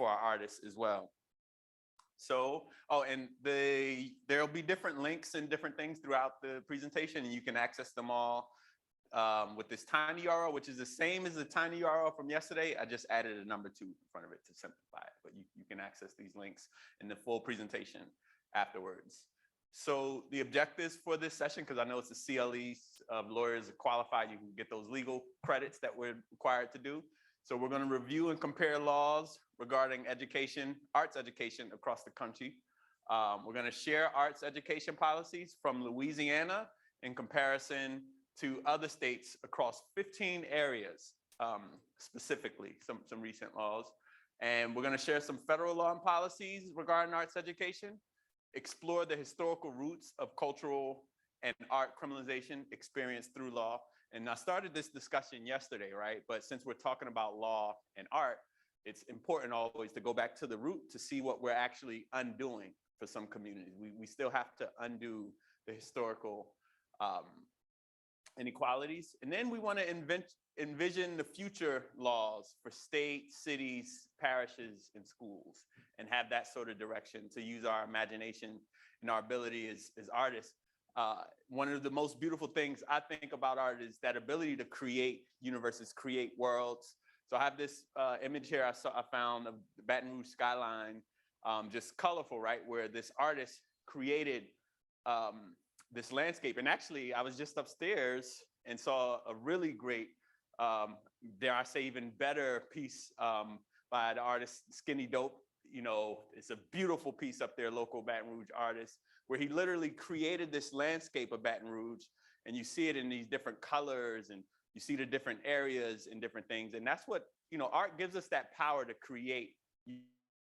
for our artists as well. So, and there'll be different links and different things throughout the presentation, and you can access them all with this tiny URL, which is the same as the tiny URL from yesterday. I just added a number 2 in front of it to simplify it, but you can access these links in the full presentation afterwards. So the objectives for this session, because I know it's the CLE of lawyers qualified, you can get those legal credits that we're required to do. So we're going to review and compare laws regarding education, arts education across the country. We're going to share arts education policies from Louisiana in comparison to other states across 15 areas, specifically some recent laws. And we're going to share some federal law and policies regarding arts education, explore the historical roots of cultural and art criminalization experienced through law. And I started this discussion yesterday, right? But since we're talking about law and art, it's important always to go back to the root to see what we're actually undoing for some communities. We still have to undo the historical inequalities. And then we want to envision the future laws for states, cities, parishes, and schools, and have that sort of direction to use our imagination and our ability as artists. One of the most beautiful things I think about art is that ability to create universes, create worlds. So I have this image here I found of the Baton Rouge skyline, just colorful, right? Where this artist created this landscape. And actually, I was just upstairs and saw a really great, dare I say, even better piece by the artist Skinny Dope. You know, it's a beautiful piece up there, local Baton Rouge artist, where he literally created this landscape of Baton Rouge, and you see it in these different colors, and you see the different areas and different things. And that's what, you know, art gives us that power to create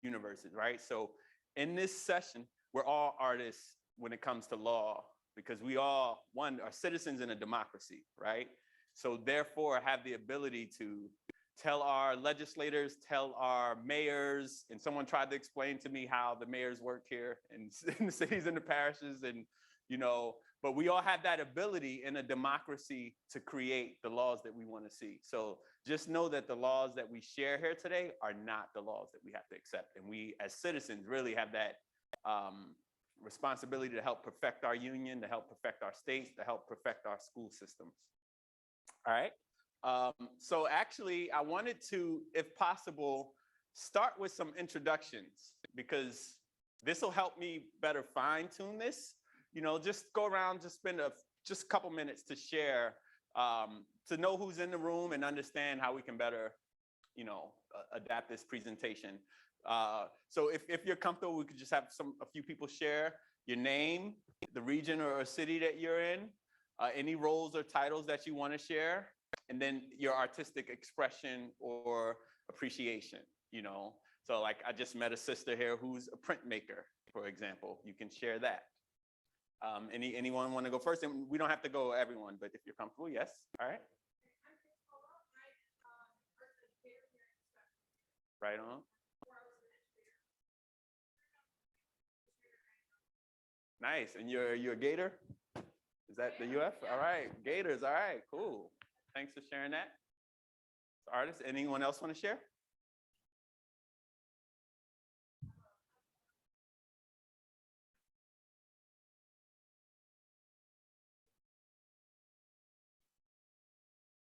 universes, right? So in this session, we're all artists when it comes to law, because we all, one, are citizens in a democracy, right? So therefore have the ability to tell our legislators, tell our mayors, and someone tried to explain to me how the mayors work here in the cities and the parishes, and, you know, but we all have that ability in a democracy to create the laws that we want to see. So just know that the laws that we share here today are not the laws that we have to accept. And we as citizens really have that responsibility to help perfect our union, to help perfect our states, to help perfect our school systems. All right. So actually, I wanted to, if possible, start with some introductions, because this will help me better fine tune this. You know, just go around, just spend just a couple minutes to share, to know who's in the room and understand how we can better, you know, adapt this presentation. So if you're comfortable, we could just have a few people share your name, the region or city that you're in, any roles or titles that you want to share, and then your artistic expression or appreciation, you know. So like I just met a sister here who's a printmaker, for example. You can share that. Anyone want to go first? And we don't have to go everyone, but if you're comfortable, yes. All right. Right on. Nice. And you're a Gator? Is that the UF? All right. Gators. All right. Cool. Thanks for sharing that. Artists, anyone else want to share?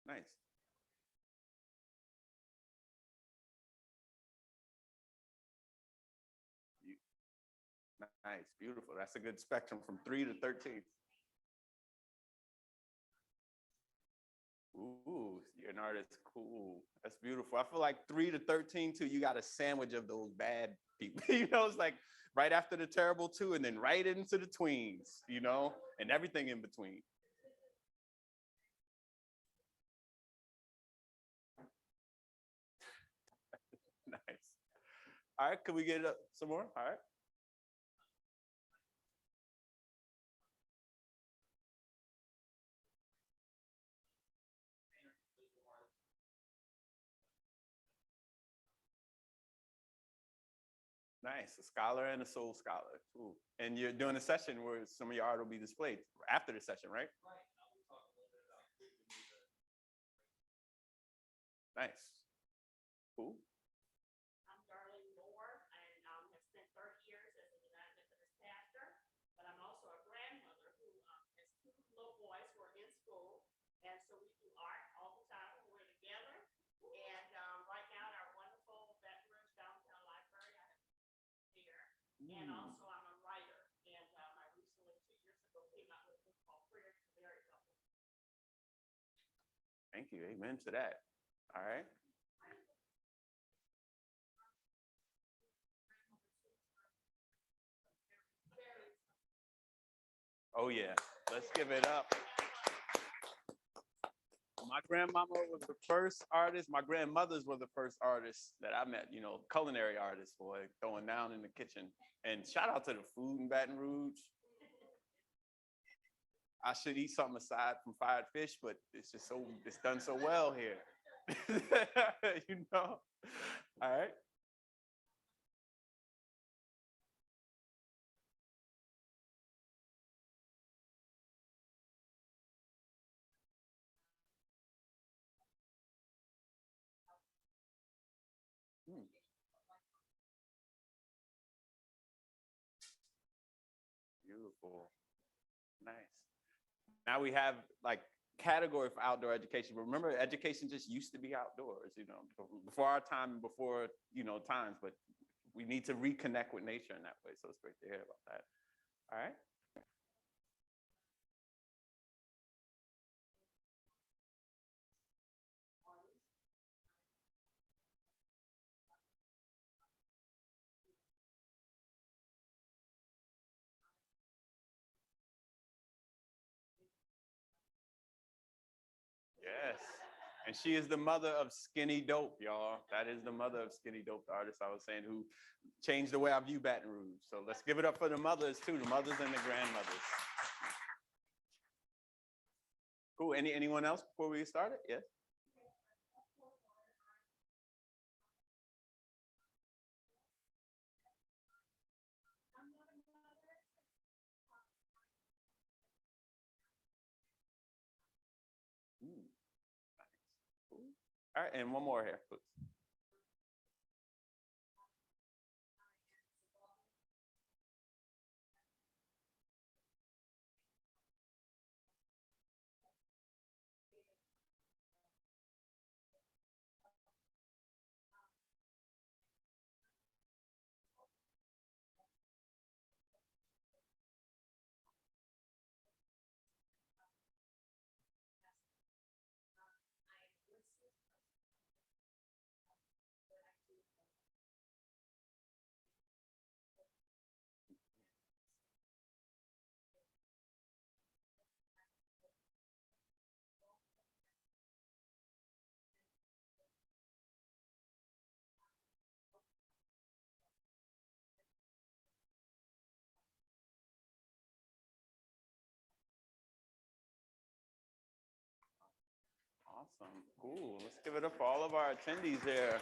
Nice. Nice, beautiful. That's a good spectrum from 3 to 13. Ooh, you're an artist. Cool. That's beautiful. I feel like 3 to 13 too, you got a sandwich of those bad people. You know, it's like right after the terrible 2 and then right into the tweens, you know, and everything in between. Nice. All right, can we get some more? All right. Nice, a scholar and a soul scholar. Ooh. And you're doing a session where some of your art will be displayed after the session, right? Nice. Cool. And also I'm a writer. And I recently, 2 years ago, came out with a book called Prayer to the Married Couple. Thank you. Amen to that. All right. Oh, yeah. Let's give it up. My grandmama was the first artist. My grandmothers were the first artists that I met, you know, culinary artists, boy, throwing down in the kitchen. And shout out to the food in Baton Rouge. I should eat something aside from fried fish, but it's just so, it's done so well here. You know? All right. Hmm. Beautiful. Nice. Now we have like category for outdoor education. But remember, education just used to be outdoors, you know, before our time and before, you know, times, but we need to reconnect with nature in that way. So it's great to hear about that. All right. Yes. And she is the mother of Skinny Dope, y'all. That is the mother of Skinny Dope, the artist I was saying, who changed the way I view Baton Rouge. So let's give it up for the mothers too, the mothers and the grandmothers. Cool. Anyone else before we get started? Yes. Ooh, nice. Cool. All right, and one more here, please. Awesome. Cool. Let's give it up for all of our attendees here.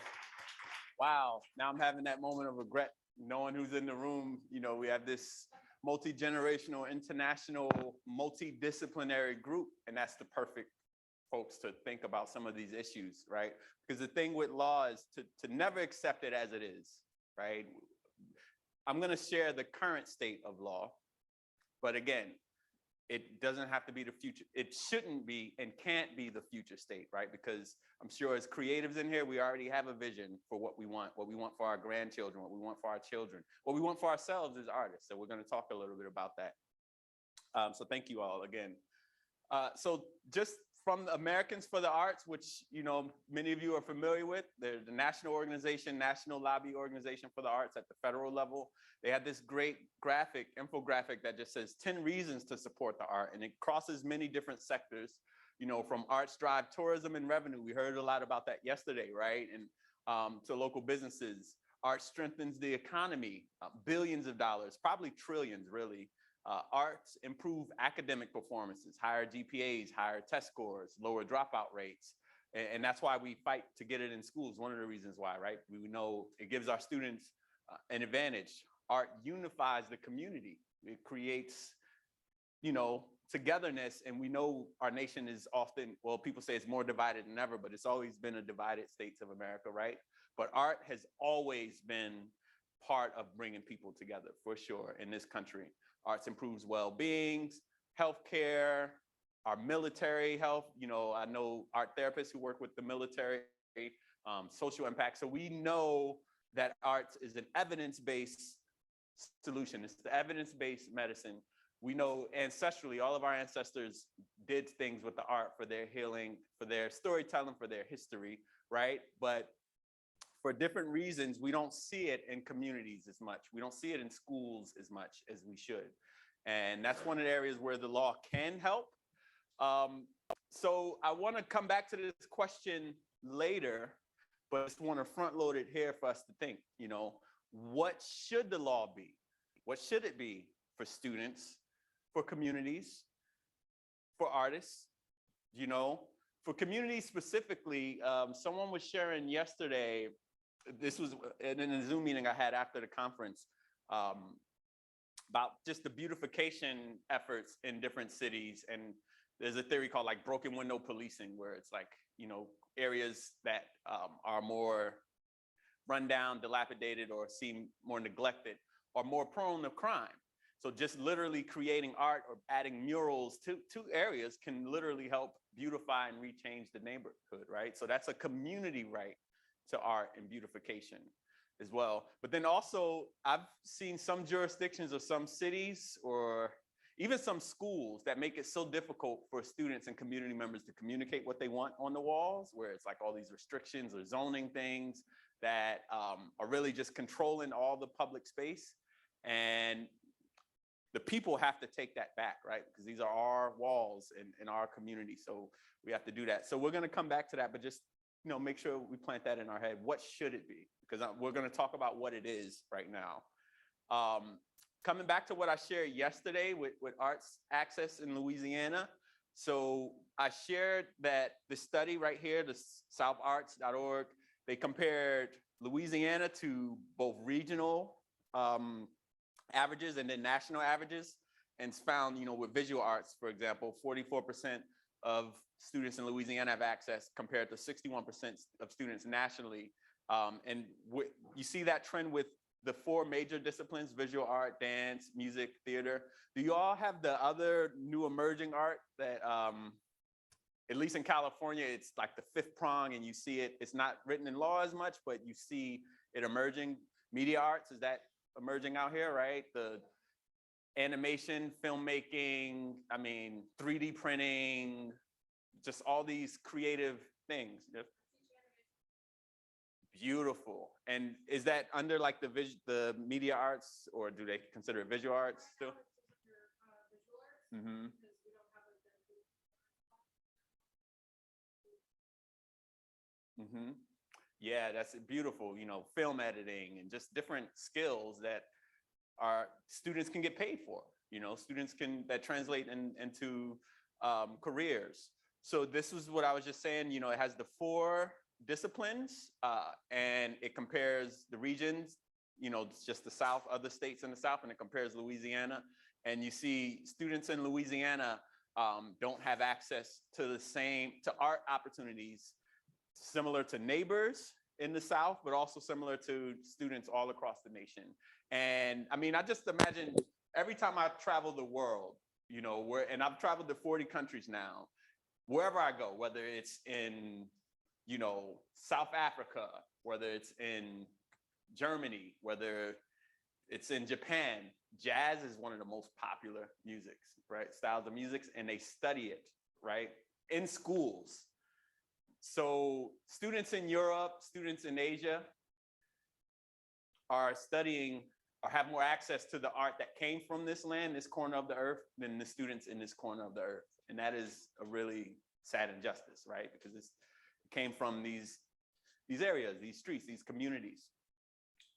Wow. Now I'm having that moment of regret knowing who's in the room. You know, we have this multi-generational, international, multidisciplinary group, and that's the perfect folks to think about some of these issues, right? Because the thing with law is to never accept it as it is, right? I'm going to share the current state of law, but again, it doesn't have to be the future. It shouldn't be and can't be the future state, right? Because I'm sure as creatives in here, we already have a vision for what we want for our grandchildren, what we want for our children, what we want for ourselves as artists. So we're going to talk a little bit about that. So thank you all again. So just from the Americans for the Arts, which, you know, many of you are familiar with, they're the national organization, national lobby organization for the arts at the federal level. They have this great infographic that just says 10 reasons to support the art, and it crosses many different sectors, you know, from arts drive tourism and revenue. We heard a lot about that yesterday, right? And to local businesses. Art strengthens the economy, billions of dollars, probably trillions, really. Arts improve academic performances, higher GPAs, higher test scores, lower dropout rates. And that's why we fight to get it in schools. One of the reasons why, right? We know it gives our students an advantage. Art unifies the community. It creates, you know, togetherness. And we know our nation is often, well, people say it's more divided than ever, but it's always been a divided states of America, right? But art has always been part of bringing people together, for sure, in this country. Arts improves well-being, healthcare, our military health. You know, I know art therapists who work with the military, social impact. So we know that arts is an evidence-based solution. It's the evidence-based medicine. We know ancestrally, all of our ancestors did things with the art for their healing, for their storytelling, for their history, right? But for different reasons, we don't see it in communities as much. We don't see it in schools as much as we should. And that's one of the areas where the law can help. So I want to come back to this question later, but I just want to front load it here for us to think, you know, what should the law be? What should it be for students, for communities, for artists, you know? For communities specifically, someone was sharing yesterday, this was in a Zoom meeting I had after the conference, about just the beautification efforts in different cities. And there's a theory called like broken window policing, where it's like, you know, areas that are more run down, dilapidated, or seem more neglected are more prone to crime. So just literally creating art or adding murals to areas can literally help beautify and rechange the neighborhood, right? So that's a community right to art and beautification as well. But then also, I've seen some jurisdictions or some cities or even some schools that make it so difficult for students and community members to communicate what they want on the walls, where it's like all these restrictions or zoning things that are really just controlling all the public space. And the people have to take that back, right? Because these are our walls in our community. So we have to do that. So we're going to come back to that, but just, you know, make sure we plant that in our head. What should it be? Because we're going to talk about what it is right now. Coming back to what I shared yesterday with arts access in Louisiana. So I shared that the study right here, the southarts.org, they compared Louisiana to both regional averages and then national averages, and found, you know, with visual arts, for example, 44% of students in Louisiana have access compared to 61% of students nationally. And you see that trend with the 4 major disciplines: visual art, dance, music, theater. Do you all have the other new emerging art that, at least in California, it's like the 5th prong, and you see it, it's not written in law as much, but you see it emerging. Media arts, is that emerging out here, right? The animation, filmmaking, I mean, 3D printing, just all these creative things. Beautiful. And is that under like the media arts, or do they consider it visual arts still? Mm-hmm. Mm-hmm. Yeah, that's beautiful. You know, film editing and just different skills that our students can get paid for. You know, students can, that translate into careers. So this is what I was just saying. You know, it has the 4 disciplines, and it compares the regions. You know, it's just the South, other states in the South, and it compares Louisiana. And you see students in Louisiana don't have access to to art opportunities similar to neighbors in the South, but also similar to students all across the nation. And I mean, I just imagine every time I travel the world, you know, and I've traveled to 40 countries now, wherever I go, whether it's in, you know, South Africa, whether it's in Germany, whether it's in Japan, jazz is one of the most popular musics, right? Styles of music, and they study it, right? In schools. So students in Europe, students in Asia are studying or have more access to the art that came from this land, this corner of the earth, than the students in this corner of the earth. And that is a really sad injustice, right? Because it came from these areas, these streets, these communities.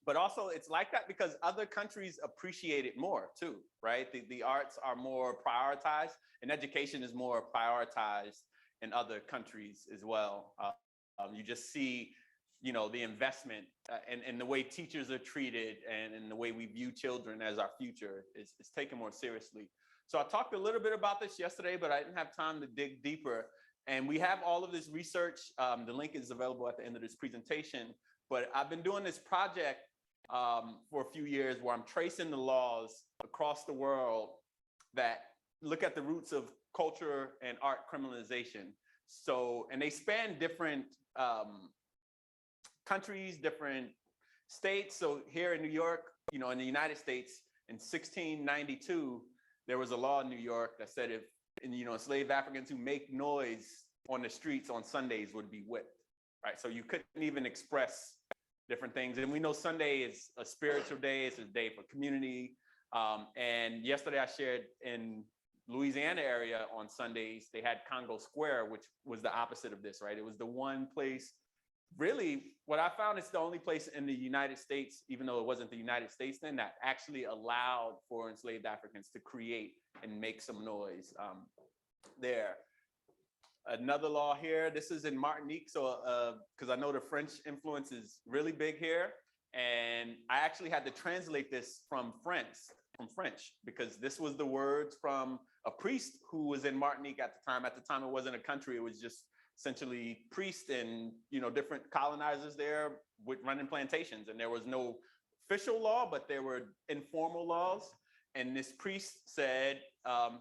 But also it's like that because other countries appreciate it more too, right? The arts are more prioritized, and education is more prioritized in other countries as well. You just see, you know, the investment and the way teachers are treated, and the way we view children as our future is taken more seriously. So I talked a little bit about this yesterday, but I didn't have time to dig deeper. And we have all of this research. The link is available at the end of this presentation. But I've been doing this project for a few years where I'm tracing the laws across the world that look at the roots of culture and art criminalization. So, and they span different countries, different states. So here in New York, in the United States in 1692, there was a law in New York that said if, enslaved Africans who make noise on the streets on Sundays would be whipped, right? So you couldn't even express different things. And we know Sunday is a spiritual day. It's a day for community. And yesterday I shared in Louisiana area on Sundays, they had Congo Square, which was the opposite of this, right? It was the one place, really, what I found is the only place in the United States, even though it wasn't the United States then, that actually allowed for enslaved Africans to create and make some noise there. Another law here, this is in Martinique, so because I know the French influence is really big here, and I actually had to translate this from French, because this was the words from a priest who was in Martinique at the time. At the time, it wasn't a country, it was just essentially priests and different colonizers there with running plantations, and there was no official law, but there were informal laws. And this priest said,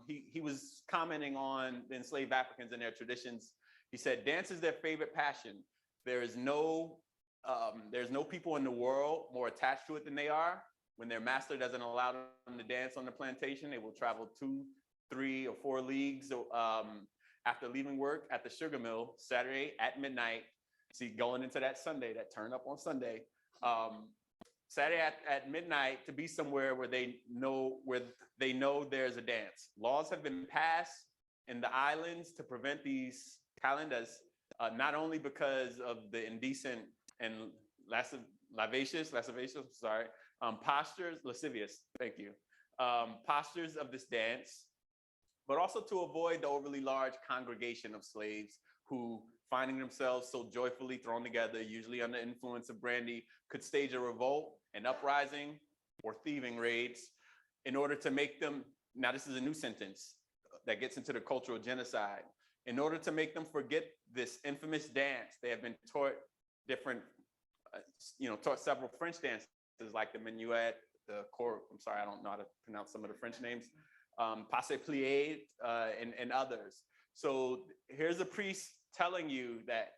he was commenting on the enslaved Africans and their traditions. He said, dance is their favorite passion. There's no people in the world more attached to it than they are. When their master doesn't allow them to dance on the plantation, they will travel 2, 3, or 4 leagues after leaving work at the sugar mill Saturday at midnight. See, going into that Sunday, that turn up on Sunday. Saturday at midnight to be somewhere where they know there's a dance. Laws have been passed in the islands to prevent these calendars, not only because of the indecent and lascivious postures, lascivious, thank you, postures of this dance, but also to avoid the overly large congregation of slaves who, finding themselves so joyfully thrown together, usually under influence of brandy, could stage a revolt, an uprising, or thieving raids in order to make them, now this is a new sentence that gets into the cultural genocide, in order to make them forget this infamous dance. They have been taught taught several French dances like the minuet, the cor, I'm sorry, I don't know how to pronounce some of the French names, passe plié, and others. So here's a priest telling you that,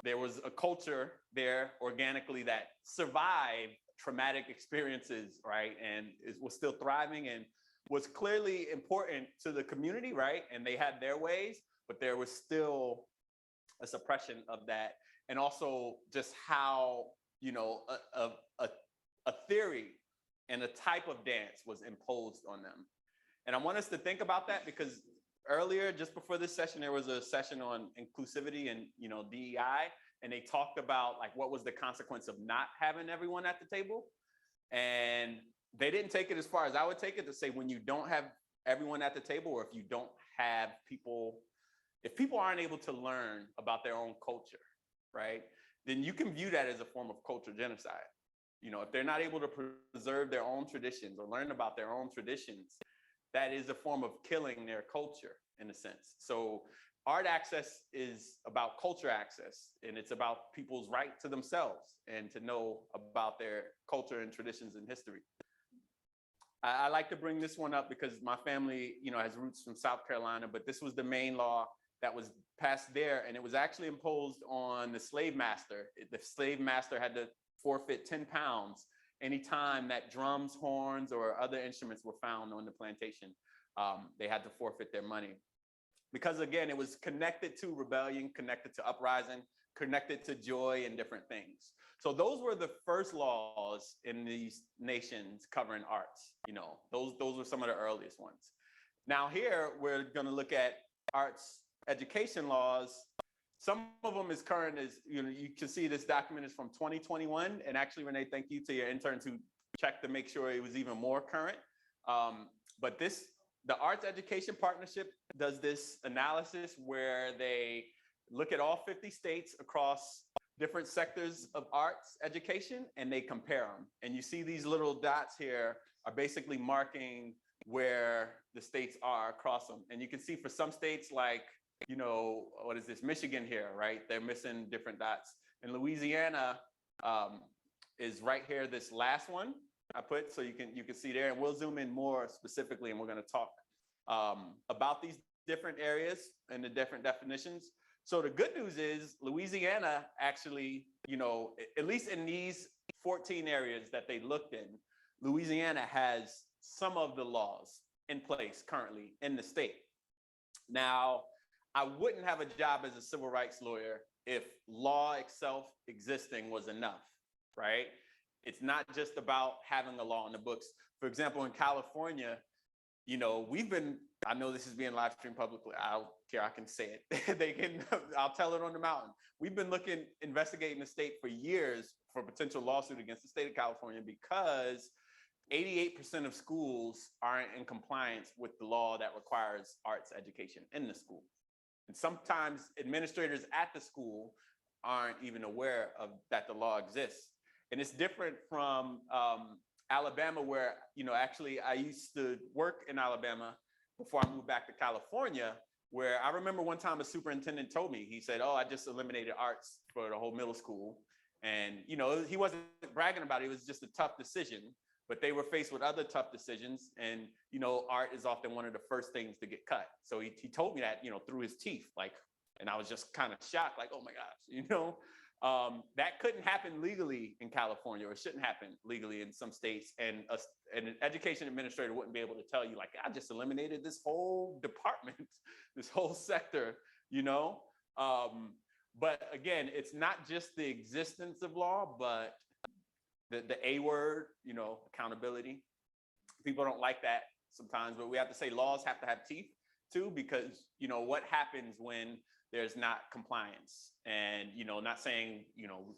there was a culture there organically that survived traumatic experiences, right? And it was still thriving and was clearly important to the community, right? And they had their ways, but there was still a suppression of that. And also just how, a theory and a type of dance was imposed on them. And I want us to think about that because earlier, just before this session, there was a session on inclusivity and DEI, and they talked about like what was the consequence of not having everyone at the table. And they didn't take it as far as I would take it to say when you don't have everyone at the table, or if you don't have people, if people aren't able to learn about their own culture, right, then you can view that as a form of cultural genocide. If they're not able to preserve their own traditions or learn about their own traditions, that is a form of killing their culture in a sense. So art access is about culture access, and it's about people's right to themselves and to know about their culture and traditions and history. I like to bring this one up because my family, has roots from South Carolina, but this was the main law that was passed there, and it was actually imposed on the slave master. The slave master had to forfeit 10 pounds anytime that drums, horns, or other instruments were found on the plantation. They had to forfeit their money. Because again, it was connected to rebellion, connected to uprising, connected to joy and different things. So those were the first laws in these nations covering arts. Those were some of the earliest ones. Now here, we're gonna look at arts education laws. Some of them is current, as you can see this document is from 2021. And actually, Renee, thank you to your interns who checked to make sure it was even more current. But the Arts Education Partnership does this analysis where they look at all 50 states across different sectors of arts education, and they compare them. And you see these little dots here are basically marking where the states are across them. And you can see for some states like, what is this, Michigan here, right? They're missing different dots. And Louisiana is right here, this last one I put, so you can see there, and we'll zoom in more specifically, and we're gonna talk about these different areas and the different definitions. So the good news is Louisiana actually, at least in these 14 areas that they looked in, Louisiana has some of the laws in place currently in the state. Now, I wouldn't have a job as a civil rights lawyer if law itself existing was enough, right? It's not just about having a law in the books. For example, in California, you know, I know this is being live streamed publicly. I don't care, I can say it. I'll tell it on the mountain. We've been investigating the state for years for potential lawsuit against the state of California because 88% of schools aren't in compliance with the law that requires arts education in the school. And sometimes administrators at the school aren't even aware of that the law exists. And it's different from Alabama, where, you know, actually I used to work in Alabama before I moved back to California, where I remember one time a superintendent told me, he said, oh, I just eliminated arts for the whole middle school. And, you know, he wasn't bragging about it. It was just a tough decision, but they were faced with other tough decisions. And, you know, art is often one of the first things to get cut. So he told me that, you know, through his teeth, like, and I was just kind of shocked, like, oh my gosh, you know, that couldn't happen legally in California, or shouldn't happen legally in some states. And an education administrator wouldn't be able to tell you, like, I just eliminated this whole department, this whole sector, you know? But again, it's not just the existence of law, but the A word, you know, accountability. People don't like that sometimes, but we have to say laws have to have teeth too, because, you know, what happens when there's not compliance? And, you know, not saying, you know,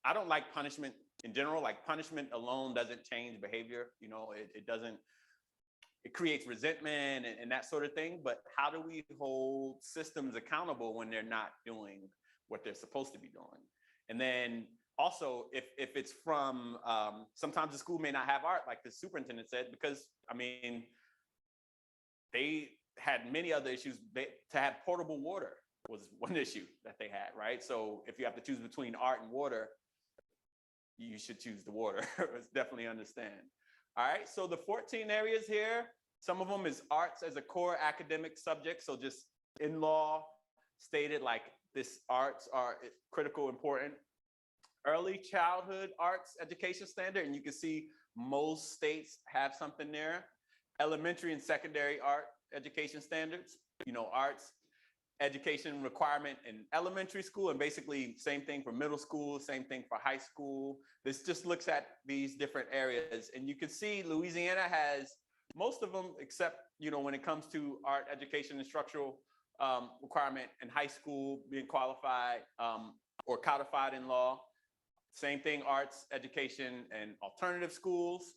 I don't like punishment in general. Like, punishment alone doesn't change behavior. You know, it creates resentment and that sort of thing. But how do we hold systems accountable when they're not doing what they're supposed to be doing? And then also, if it's from, sometimes the school may not have art, like the superintendent said, because, I mean, they had many other issues. To have portable water was one issue that they had, right? So if you have to choose between art and water, you should choose the water. It's definitely understand. All right, so the 14 areas here, some of them is arts as a core academic subject. So just in law stated, like, this arts are critical, important. Early childhood arts education standard, and you can see most states have something there. Elementary and secondary art education standards, you know, arts education requirement in elementary school, and basically same thing for middle school, same thing for high school. This just looks at these different areas, and you can see Louisiana has most of them, except, you know, when it comes to art education and structural requirement in high school being qualified or codified in law. Same thing, arts education and alternative schools,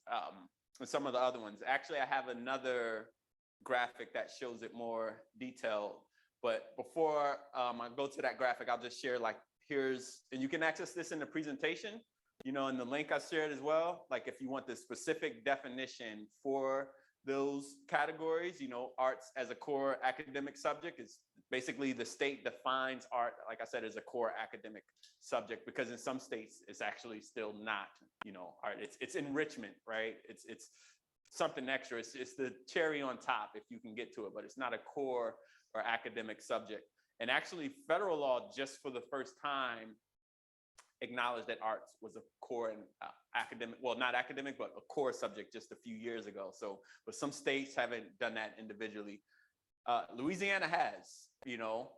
and some of the other ones. Actually, I have another graphic that shows it more detailed. But before I go to that graphic, I'll just share, like, and you can access this in the presentation, you know, in the link I shared as well. Like, if you want the specific definition for those categories, you know, arts as a core academic subject is basically the state defines art, like I said, as a core academic subject, because in some states it's actually still not, you know, art. It's enrichment, right? It's something extra. It's the cherry on top if you can get to it, but it's not a core or academic subject. And actually, federal law just for the first time acknowledged that arts was a core and academic, well, not academic, but a core subject just a few years ago. So, but some states haven't done that individually. Louisiana has, you know,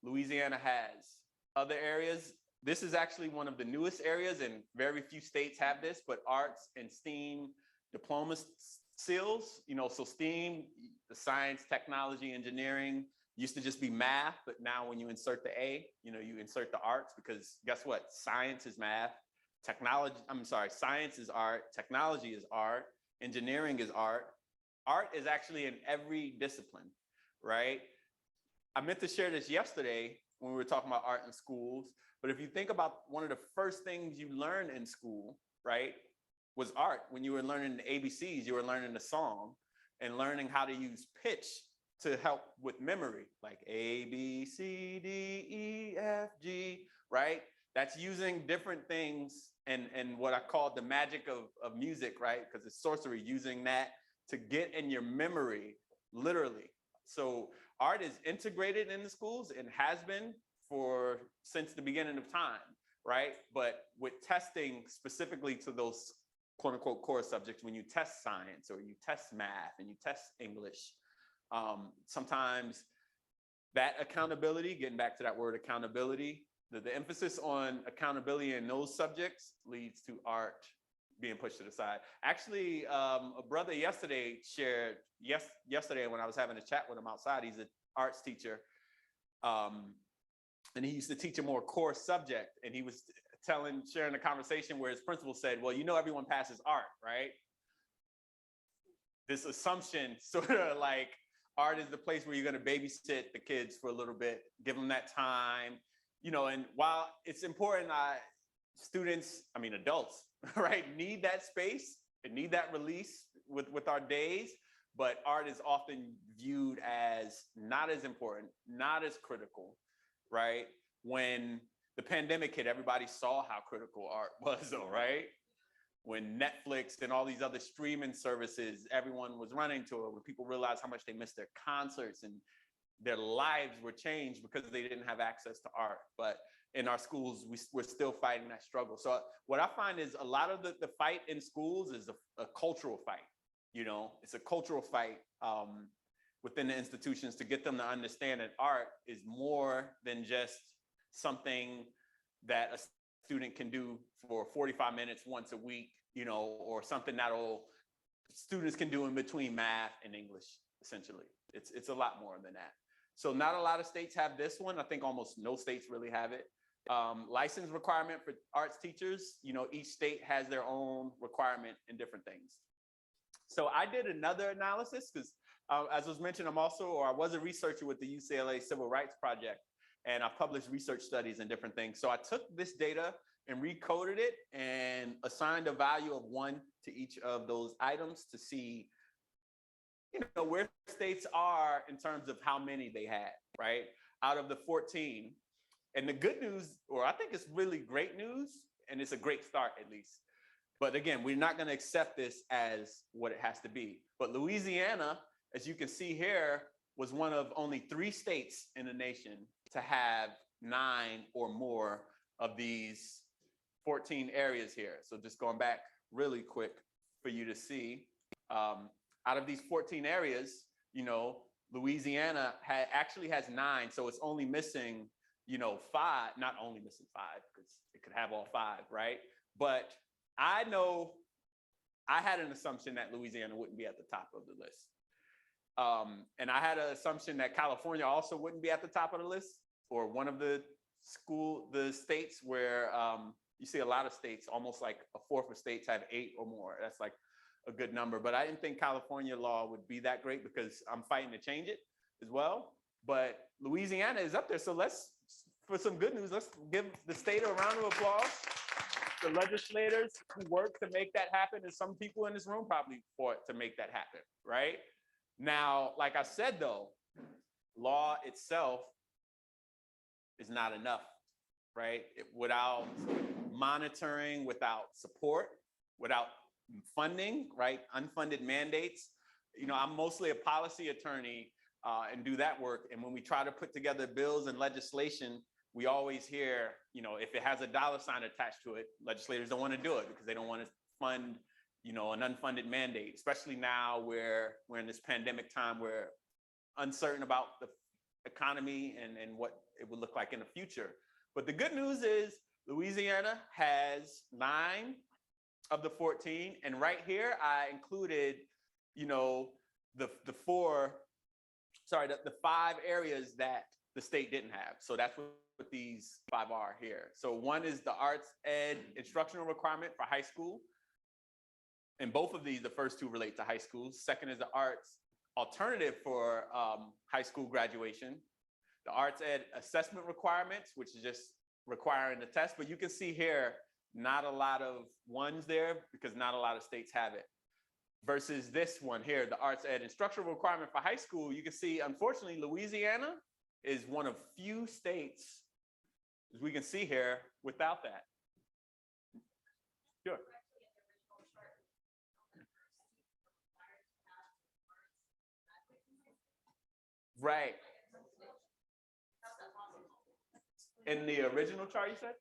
Louisiana has. Other areas, this is actually one of the newest areas, and very few states have this, but arts and STEAM diploma seals, you know, so STEAM, the science, technology, engineering, used to just be math, but now when you insert the A, you know, you insert the arts, because guess what? Science is math, science is art, technology is art, engineering is art. Art is actually in every discipline, right? I meant to share this yesterday when we were talking about art in schools, but if you think about one of the first things you learn in school, right, was art. When you were learning the ABCs, you were learning the song and learning how to use pitch to help with memory, like A, B, C, D, E, F, G, right? That's using different things and what I call the magic of music, right? Because it's sorcery, using that to get in your memory, literally. So art is integrated in the schools and has been since the beginning of time, right? But with testing specifically to those quote unquote core subjects when you test science or you test math and you test English. Sometimes that accountability, getting back to that word accountability, the emphasis on accountability in those subjects leads to art being pushed to the side. Actually, a brother yesterday shared, yesterday when I was having a chat with him outside, he's an arts teacher, and he used to teach a more core subject, and he was sharing a conversation where his principal said, well, you know, everyone passes art, right? This assumption sort of like art is the place where you're going to babysit the kids for a little bit, give them that time, you know, and while it's important, adults, right, need that space and need that release with our days, but art is often viewed as not as important, not as critical, right? When the pandemic hit, everybody saw how critical art was, though, right? When Netflix and all these other streaming services, everyone was running to it, when people realized how much they missed their concerts and their lives were changed because they didn't have access to art. But in our schools, we're still fighting that struggle. So what I find is a lot of the fight in schools is a cultural fight. You know, it's a cultural fight within the institutions to get them to understand that art is more than just something that a student can do for 45 minutes once a week, you know, or something that students can do in between math and English, essentially. It's a lot more than that. So not a lot of states have this one. I think almost no states really have it. License requirement for arts teachers, you know, each state has their own requirement in different things. So I did another analysis because as was mentioned, I was a researcher with the UCLA Civil Rights Project, and I published research studies and different things. So I took this data and recoded it and assigned a value of 1 to each of those items to see, you know, where states are in terms of how many they had, right? Out of the 14. And the good news, or I think it's really great news, and it's a great start at least. But again, we're not going to accept this as what it has to be. But Louisiana, as you can see here, was one of only 3 states in the nation to have 9 or more of these 14 areas here. So just going back really quick for you to see, out of these 14 areas, you know, Louisiana actually has 9. So it's only missing, you know, 5, not only missing 5, because it could have all 5, right? But I know I had an assumption that Louisiana wouldn't be at the top of the list. And I had an assumption that California also wouldn't be at the top of the list, or one of the states where you see a lot of states, almost like a fourth of states have 8 or more. That's like a good number. But I didn't think California law would be that great because I'm fighting to change it as well. But Louisiana is up there. So for some good news, let's give the state a round of applause. The legislators who worked to make that happen, and some people in this room probably fought to make that happen, right? Now, like I said, though, law itself is not enough, right? Without monitoring, without support, without funding, right? Unfunded mandates. You know, I'm mostly a policy attorney and do that work. And when we try to put together bills and legislation, we always hear, you know, if it has a dollar sign attached to it, legislators don't want to do it because they don't want to fund, you know, an unfunded mandate, especially now where we're in this pandemic time, we're uncertain about the economy and what it would look like in the future. But the good news is Louisiana has 9 of the 14. And right here, I included, you know, the 5 areas that the state didn't have. So that's what these 5 are here. So one is the arts ed instructional requirement for high school. And both of these, the first 2 relate to high school. Second is the arts alternative for high school graduation. The arts ed assessment requirements, which is just requiring the test. But you can see here, not a lot of 1s there because not a lot of states have it. Versus this one here, the arts ed instructional requirement for high school, you can see, unfortunately, Louisiana is one of few states, as we can see here, without that. Sure. Right. In the original chart, you said?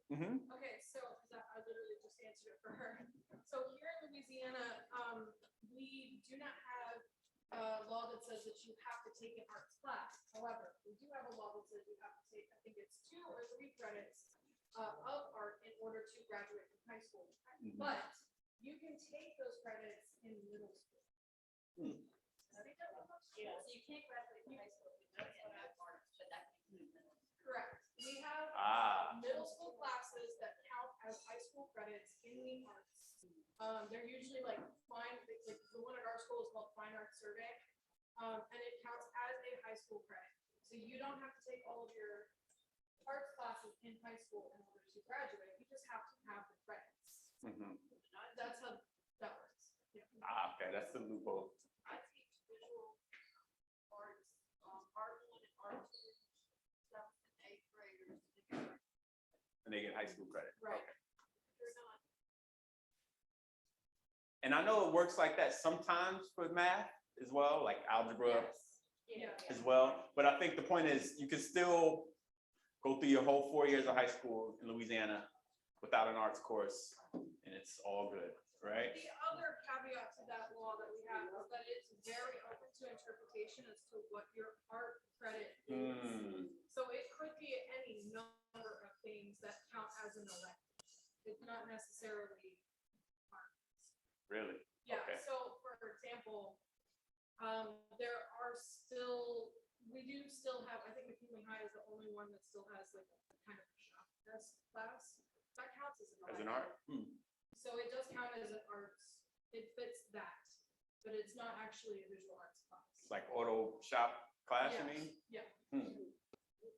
Okay, so 'cause I literally just answered it for her. So here in Louisiana, we do not have a law that says that you have to take an arts class. However, we do have a law that says you have to take, I think it's 2 or 3 credits of art in order to graduate from high school. But you can take those credits in middle school. Yeah, so you can't graduate from high school, but that's what I've learned, but that can include middle school. Correct. We have middle school classes that count as high school credits in the arts. They're usually like fine, like the one at our school is called Fine Arts Survey. And it counts as a high school credit. So you don't have to take all of your arts classes in high school in order to graduate. You just have to have the credits. That's how that works. Yeah. Okay, that's the loophole. I teach visual arts, art 1 and art 2, 7th and 8th graders. And they get high school credit. Right. Okay. They're not. And I know it works like that sometimes for math as well, like algebra Yeah. as well. But I think the point is you can still go through your whole 4 years of high school in Louisiana without an arts course, and it's all good, right? The other caveat to that law that we have is that it's very open to interpretation as to what your art credit is. So it could be any number of things that count as an elective. It's not necessarily art. Really? Yeah, Okay. so for example, there are still, we do still have, I think McKinley High is the only one that still has like a kind of shop test class. That counts as an As elective. an art? So it does count as an arts, it fits that, but it's not actually a visual arts class. Like auto shop class, you Yeah. mean? Yeah.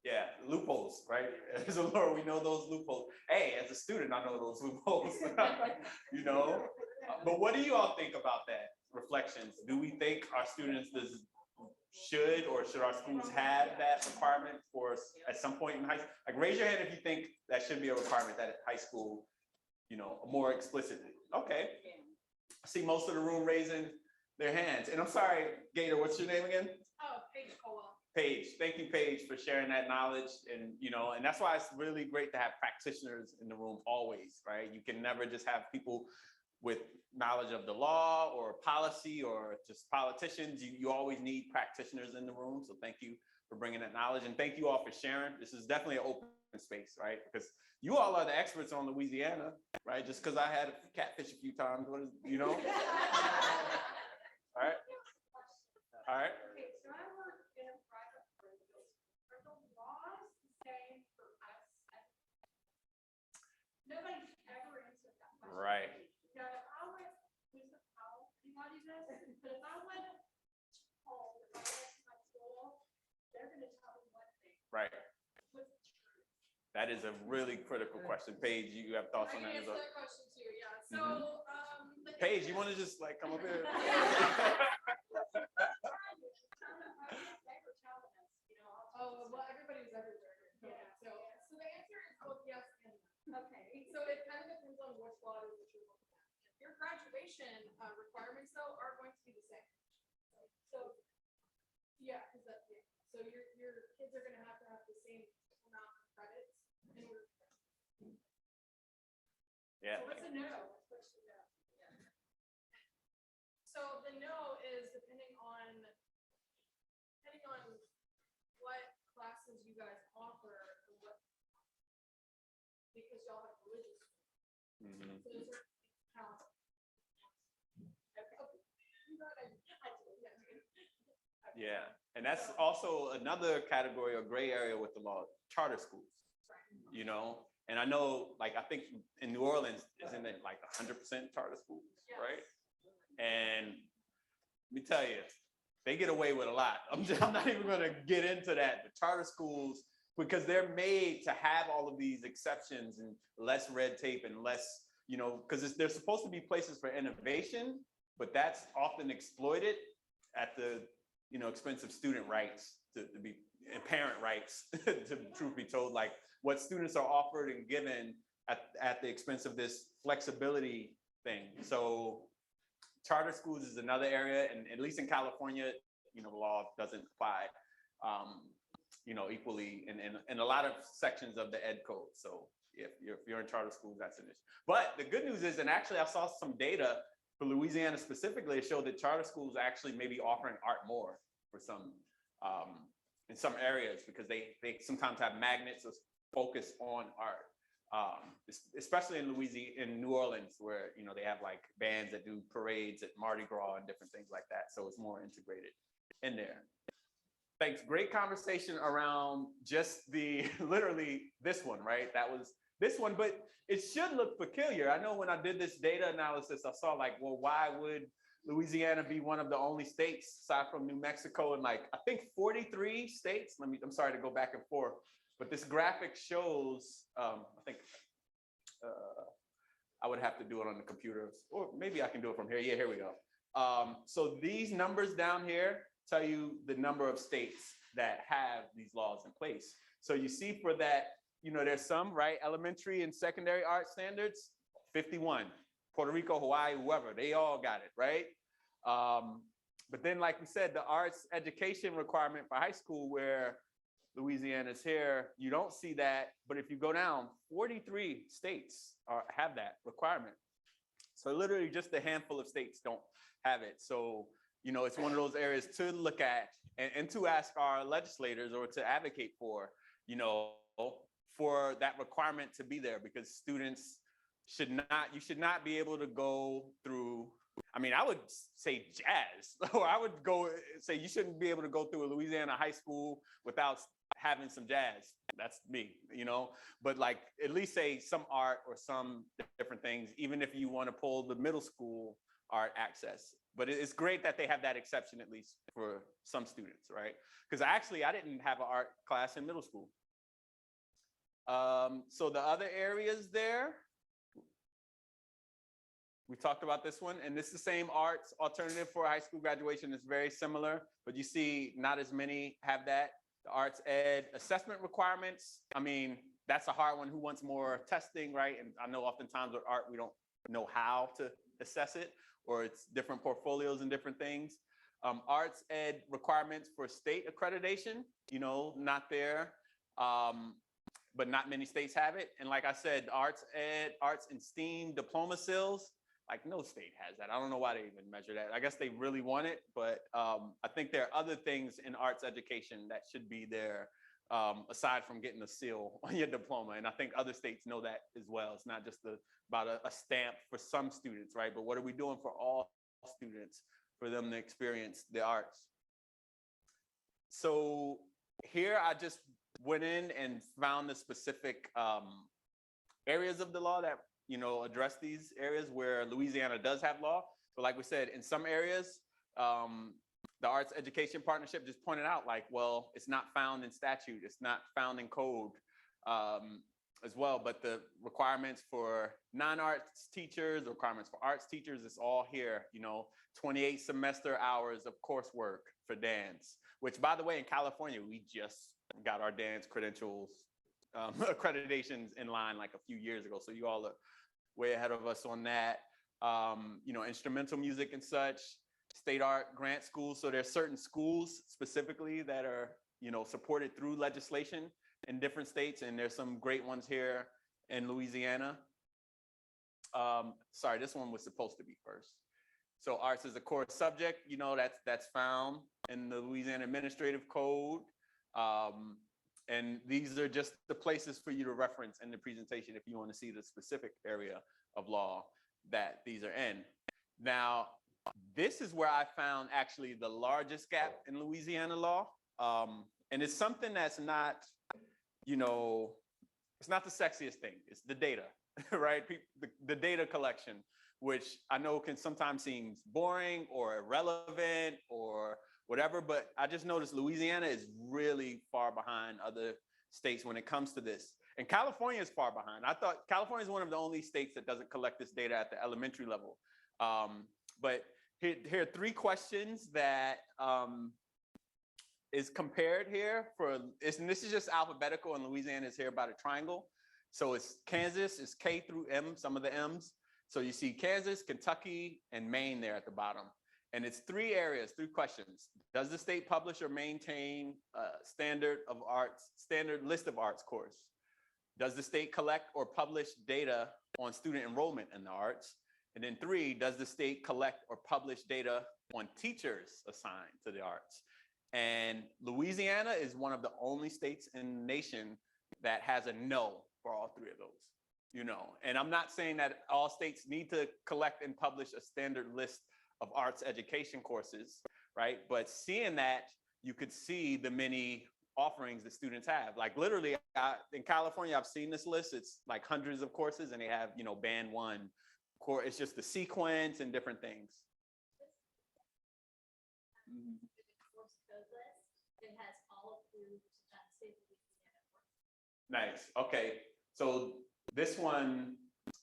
Yeah, loopholes, right? As a lawyer, we know those loopholes. Hey, as a student, I know those loopholes, you know? But what do you all think about that? Reflections. Do we think our students should our schools have that requirement for at some point in high school? Like raise your hand if you think that should be a requirement that at high school, you know, more explicitly. Okay. I see most of the room raising their hands. And I'm sorry, Gator, what's your name again? Oh, Paige Colwell. Paige, thank you, Paige, for sharing that knowledge. And, you know, and that's why it's really great to have practitioners in the room always, right? You can never just have people with knowledge of the law or policy or just politicians. You always need practitioners in the room. So thank you for bringing that knowledge. And thank you all for sharing. This is definitely an open space, right? Because you all are the experts on Louisiana, right? Just because I had catfish a few times, you know? All right. All right. Okay, so I work in a private prison. Are the laws the same for us? Nobody's ever answered that question. Right. Now, if I went, please don't tell anybody this, but if I went home, if I went to my school, they're gonna tell me one thing. Right. What's the truth? That is a really critical question. Paige, you have thoughts on I that as can well? answer that question too, yeah. So, Paige, you want to just like come up here? They were telling us, you know, oh, well, everybody's everywhere. Yeah. So the answer is both yes and no. okay. So it kind of depends on which law it is that you're looking at. Your graduation requirements though are going to be the same. So, yeah, because so your kids are gonna have the same amount of credits in order. Yeah. So what's a no? What's the no? So the no is depending on what classes you guys offer and what, because y'all have religious. Mhm. So those are how. Okay. You got it. Yeah, and that's also another category or gray area with the law, charter schools, you know? And I know, like, I think in New Orleans, isn't it like 100% charter schools, right? And let me tell you, they get away with a lot. I'm not even gonna get into that, but charter schools, because they're made to have all of these exceptions and less red tape and less, you know, because they're supposed to be places for innovation, but that's often exploited at the, you know, expense of student rights to be, and parent rights, to truth be told, like what students are offered and given at the expense of this flexibility thing. So charter schools is another area, and at least in California, you know, the law doesn't apply. equally in a lot of sections of the ed code. So if you're in charter schools, that's an issue. But the good news is, and actually I saw some data for Louisiana specifically, it showed that charter schools actually may be offering art more for some, in some areas, because they sometimes have magnets that focus on art. Especially in Louisiana, in New Orleans, where they have like bands that do parades at Mardi Gras and different things like that. So it's more integrated in there. Thanks. Great conversation around just literally this one, right? That was this one, but it should look peculiar. I know when I did this data analysis, I saw like, well, why would Louisiana be one of the only states aside from New Mexico and like, I think 43 states. I'm sorry to go back and forth. But this graphic shows, I think I would have to do it on the computer, or maybe I can do it from here. Yeah, here we go. So these numbers down here tell you the number of states that have these laws in place. So you see for that, there's some, right? Elementary and secondary art standards, 51. Puerto Rico, Hawaii, whoever, they all got it, right? But then, like we said, the arts education requirement for high school, where Louisiana's here, you don't see that. But if you go down, 43 states have that requirement. So literally just a handful of states don't have it. So, it's one of those areas to look at and to ask our legislators or to advocate for, for that requirement to be there, because students you should not be able to go through, I would say jazz, or I would say you shouldn't be able to go through a Louisiana high school without having some jazz. That's me, but like at least say some art or some different things, even if you want to pull the middle school art access. But it's great that they have that exception, at least for some students, right? Because I didn't have an art class in middle school. So the other areas there, we talked about this one, and this is the same arts alternative for high school graduation. It's very similar, but you see not as many have that. The arts ed assessment requirements, that's a hard one. Who wants more testing, right? And I know oftentimes with art, we don't know how to assess it, or it's different portfolios and different things. Arts ed requirements for state accreditation, not there, but not many states have it. And like I said, arts ed, arts and STEAM diploma seals, like no state has that. I don't know why they even measure that. I guess they really want it, but I think there are other things in arts education that should be there aside from getting a seal on your diploma. And I think other states know that as well. It's not just about a stamp for some students, right? But what are we doing for all students for them to experience the arts? So here I just went in and found the specific areas of the law that address these areas where Louisiana does have law. So like we said, in some areas, the Arts Education Partnership just pointed out like, well, it's not found in statute, it's not found in code as well, but the requirements for non-arts teachers, the requirements for arts teachers, it's all here, 28 semester hours of coursework for dance, which by the way, in California, we just got our dance credentials accreditations in line like a few years ago. So you all are way ahead of us on that. Instrumental music and such, state art grant schools. So there's certain schools specifically that are, supported through legislation in different states. And there's some great ones here in Louisiana. Sorry, this one was supposed to be first. So arts is a core subject, that's found in the Louisiana Administrative Code. And these are just the places for you to reference in the presentation if you want to see the specific area of law that these are in. Now, this is where I found actually the largest gap in Louisiana law. And it's something that's not, it's not the sexiest thing. It's the data, right? The data collection, which I know can sometimes seem boring or irrelevant or whatever, but I just noticed Louisiana is really far behind other states when it comes to this. And California is far behind. I thought California is one of the only states that doesn't collect this data at the elementary level. But here are 3 questions that is compared here and this is just alphabetical, and Louisiana is here by the triangle. So it's Kansas, it's K through M, some of the M's. So you see Kansas, Kentucky, and Maine there at the bottom. And it's 3 areas, 3 questions. Does the state publish or maintain a standard list of arts course? Does the state collect or publish data on student enrollment in the arts? And then 3, does the state collect or publish data on teachers assigned to the arts? And Louisiana is one of the only states in the nation that has a no for all 3 of those, you know. And I'm not saying that all states need to collect and publish a standard list of arts education courses, right? But seeing that, you could see the many offerings that students have. Like literally in California, I've seen this list. It's like hundreds of courses and they have, you know, band 1 course. It's just the sequence and different things. Course code list, it has all approved state of Louisiana courses. Nice. Okay. So this one,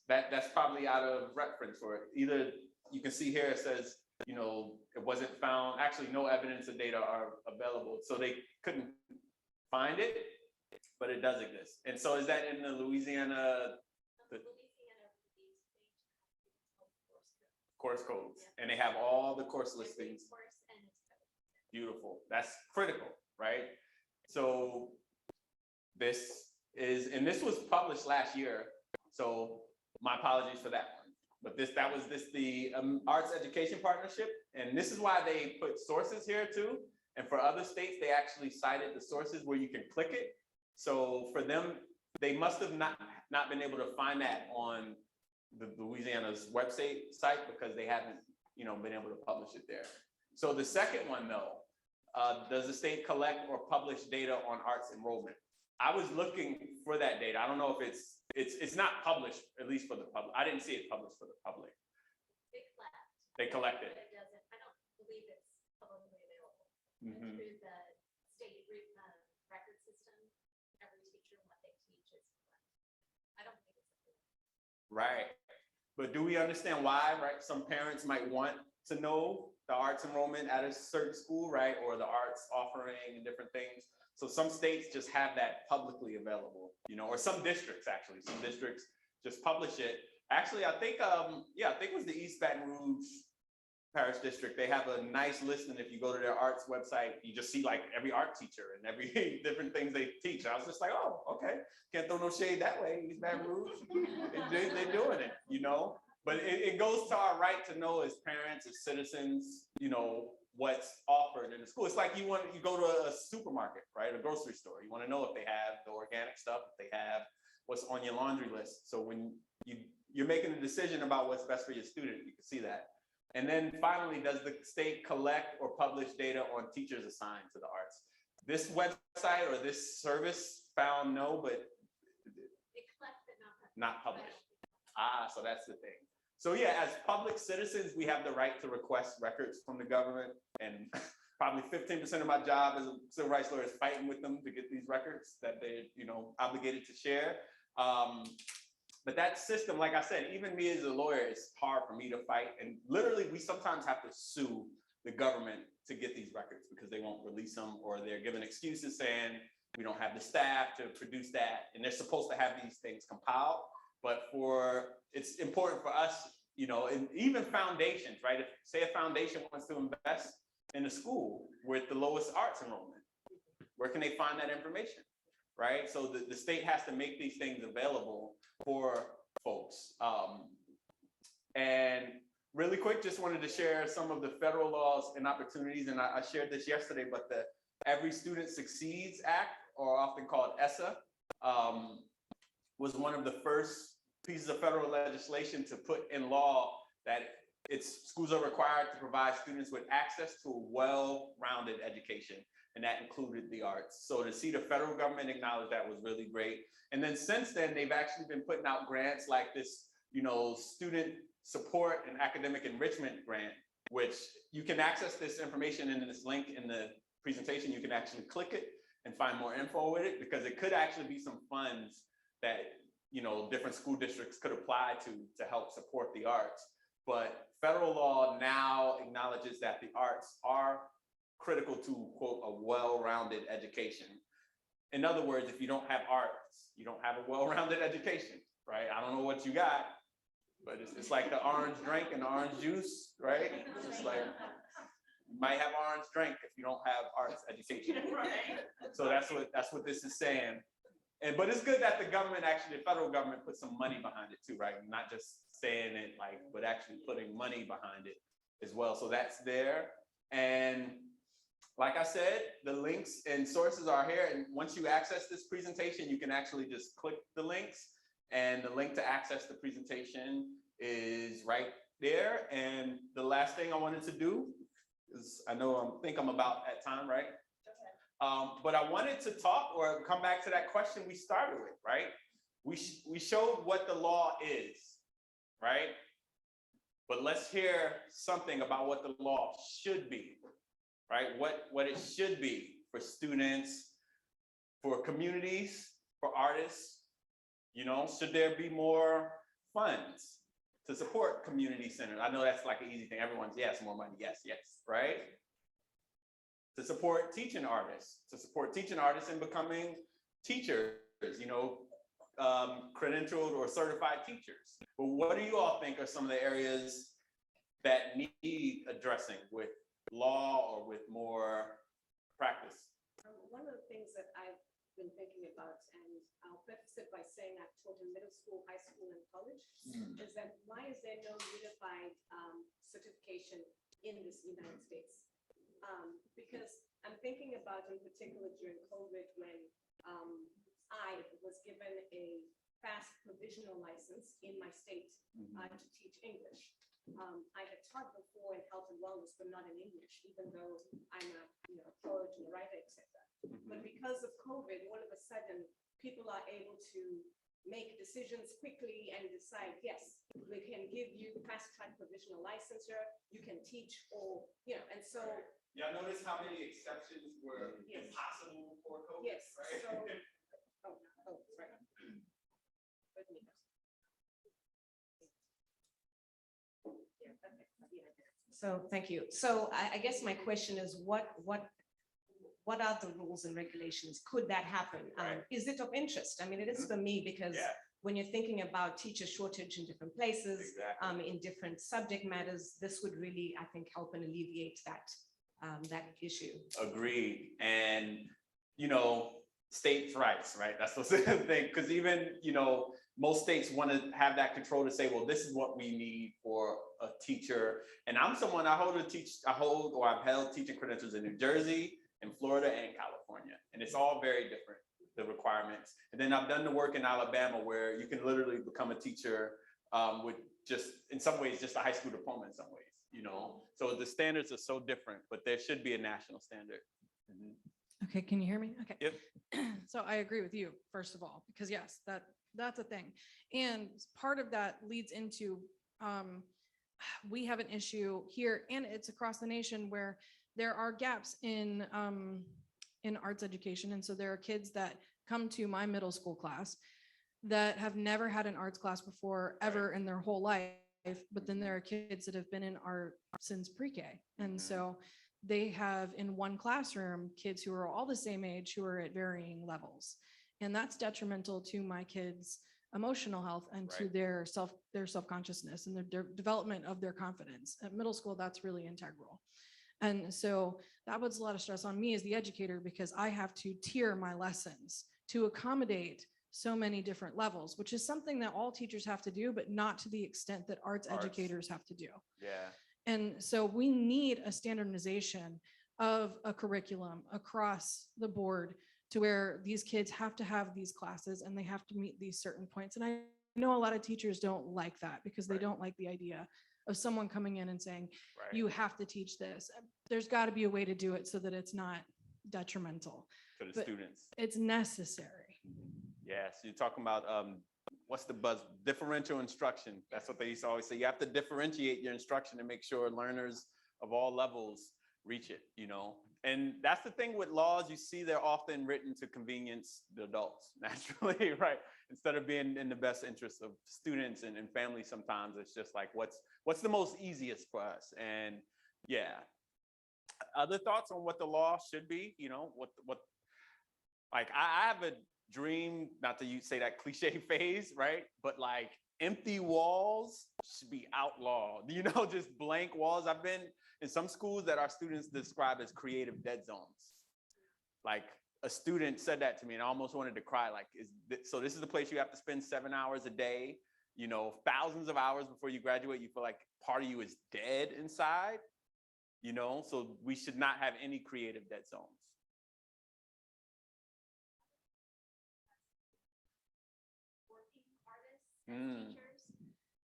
that's probably out of reference, or either you can see here it says, you know, it wasn't found. Actually, no evidence of data are available. So they couldn't find it, but it does exist. And so is that in the Louisiana course codes? Yeah. And they have all the course listings. Course and it's code. Beautiful. That's critical, right? So this was published last year. So my apologies for that one. But the Arts Education Partnership. And this is why they put sources here too. And for other states, they actually cited the sources where you can click it. So for them, they must have not been able to find that on the Louisiana's website site because they haven't, you know, been able to publish it there. So the second one though, does the state collect or publish data on arts enrollment? I was looking for that data. I don't know if it's not published, at least for the public. I didn't see it published for the public. They collect it. But it doesn't, I don't believe it's publicly available. Mhm. Through the state record system, every teacher, what they teach is correct. I don't think it's available. Right. But do we understand why, right? Some parents might want to know the arts enrollment at a certain school, right? Or the arts offering and different things. So some states just have that publicly available, you know, or some districts actually, some districts just publish it. Actually, I think it was the East Baton Rouge Parish District. They have a nice list, and if you go to their arts website, you just see like every art teacher and every different things they teach. I was just like, oh, okay. Can't throw no shade that way, East Baton Rouge. They're doing it, you know? But it goes to our right to know as parents, as citizens, you know, what's offered in the school. It's like you go to a supermarket, right? A grocery store. You want to know if they have the organic stuff, if they have what's on your laundry list. So when you're making a decision about what's best for your student, you can see that. And then finally, does the state collect or publish data on teachers assigned to the arts? This website or this service found no, but They collect but not published. So that's the thing. So yeah, as public citizens, we have the right to request records from the government, and probably 15% of my job as a civil rights lawyer is fighting with them to get these records that they're, you know, obligated to share. But that system, like I said, even me as a lawyer, it's hard for me to fight. And literally, we sometimes have to sue the government to get these records because they won't release them, or they're giving excuses saying we don't have the staff to produce that. And they're supposed to have these things compiled. But it's important for us, you know, and even foundations, right? If say a foundation wants to invest in a school with the lowest arts enrollment, where can they find that information, right? So the state has to make these things available for folks. And really quick, just wanted to share some of the federal laws and opportunities. And I shared this yesterday, but the Every Student Succeeds Act, or often called ESSA, was one of the first pieces of federal legislation to put in law that schools are required to provide students with access to a well-rounded education, and that included the arts. So to see the federal government acknowledge that was really great. And then since then, they've actually been putting out grants like this, you know, student support and academic enrichment grant, which you can access this information in this link in the presentation. You can actually click it and find more info with it, because it could actually be some funds that, you know, different school districts could apply to help support the arts. But federal law now acknowledges that the arts are critical to, quote, a well-rounded education. In other words, if you don't have arts, you don't have a well-rounded education, right? I don't know what you got, but it's like the orange drink and the orange juice, right? It's just like, you might have orange drink if you don't have arts education. So that's what this is saying. But it's good that the government, actually, the federal government, put some money behind it too, right? Not just saying it like, but actually putting money behind it as well. So that's there. And like I said, the links and sources are here. And once you access this presentation, you can actually just click the links, and the link to access the presentation is right there. And the last thing I wanted to do is, I think I'm about at time, right? But I wanted to talk or come back to that question we started with, right? We showed what the law is, right? But let's hear something about what the law should be, right? What it should be for students, for communities, for artists. You know, should there be more funds to support community centers? I know that's like an easy thing. Everyone's yes, more money, yes, right? To support teaching artists in becoming teachers, you know, credentialed or certified teachers. But what do you all think are some of the areas that need addressing with law or with more practice? One of the things that I've been thinking about, and I'll preface it by saying I've taught in middle school, high school, and college, is that why is there no unified certification in this United States? Because I'm thinking about, in particular, during COVID, when I was given a fast provisional license in my state to teach English. I had taught before in health and wellness, but not in English, even though I'm a poet and a writer, etc. But because of COVID, all of a sudden, people are able to make decisions quickly and decide, yes, we can give you fast track provisional licensure, you can teach, or, and so. Y'all notice how many exceptions were impossible for COVID? Yes, right? so, right. So thank you. So I guess my question is, what are the rules and regulations? Could that happen? Right. Is it of interest? I mean, it is for me, because when you're thinking about teacher shortage in different places, in different subject matters, this would really, I think, help and alleviate that issue. Agreed. And, states' rights, right? That's the thing, because even, most states want to have that control to say, well, this is what we need for a teacher. And I'm someone, I've held teaching credentials in New Jersey, in Florida, and California. And it's all very different, the requirements. And then I've done the work in Alabama where you can literally become a teacher with just, in some ways, just a high school diploma in some ways, So the standards are so different, but there should be a national standard. Okay, can you hear me? Okay. Yep. So I agree with you, first of all, because yes, that's a thing. And part of that leads into, we have an issue here, and it's across the nation, where there are gaps in arts education. And so there are kids that come to my middle school class that have never had an arts class before, ever in their whole life. But then there are kids that have been in art since pre-K. And so they have, in one classroom, kids who are all the same age who are at varying levels. And that's detrimental to my kids' emotional health and to their self-consciousness and their development of their confidence. At middle school, that's really integral. And so that puts a lot of stress on me as the educator, because I have to tier my lessons to accommodate so many different levels, which is something that all teachers have to do, but not to the extent that arts educators have to do. Yeah. And so we need a standardization of a curriculum across the board, to where these kids have to have these classes and they have to meet these certain points. And I know a lot of teachers don't like that, because they don't like the idea of someone coming in and saying, you have to teach this. There's got to be a way to do it so that it's not detrimental For the students. It's necessary. Yes, you're talking about, what's the buzz? Differential instruction. That's what they used to always say. You have to differentiate your instruction to make sure learners of all levels reach it, And that's the thing with laws. You see, they're often written to convenience the adults, naturally, right? Instead of being in the best interest of students and families, sometimes it's just like, what's the most easiest for us? And other thoughts on what the law should be, what like I have dream, not to say that cliche phrase, right? But like empty walls should be outlawed, you know, just blank walls. I've been in some schools that our students describe as creative dead zones. Like a student said that to me and I almost wanted to cry. Like, so this is the place you have to spend 7 hours a day, you know, thousands of hours before you graduate. You feel like part of you is dead inside, you know, so we should not have any creative dead zones. Working artists as teachers,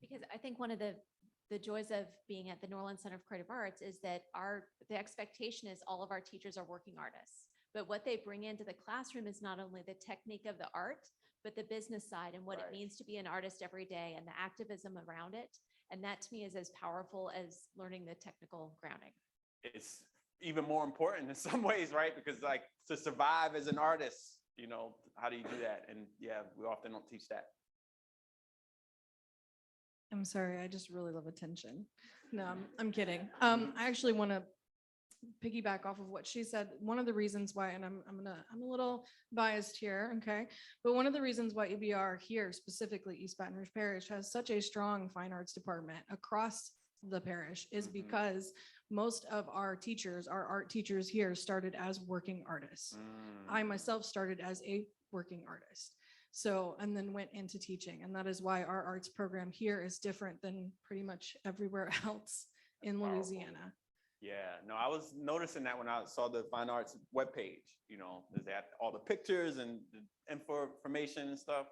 because I think one of the joys of being at the New Orleans Center of Creative Arts is that the expectation is all of our teachers are working artists. But what they bring into the classroom is not only the technique of the art, but the business side and what it means to be an artist every day and the activism around it. And that to me is as powerful as learning the technical grounding. It's even more important in some ways, right? Because like to survive as an artist, you know, how do you do that? And yeah, we often don't teach that. I'm sorry, I just really love attention. No, I'm kidding. I actually want to piggyback off of what she said. One of the reasons why, and I'm a little biased here, okay, but one of the reasons why EBR here, specifically East Baton Rouge Parish, has such a strong fine arts department across the parish is because most of our teachers, our art teachers here, started as working artists. I myself started as a working artist. So, and then went into teaching. And that is why our arts program here is different than pretty much everywhere else in Louisiana. Yeah, no, I was noticing that when I saw the fine arts webpage, you know, they had all the pictures and the information and stuff.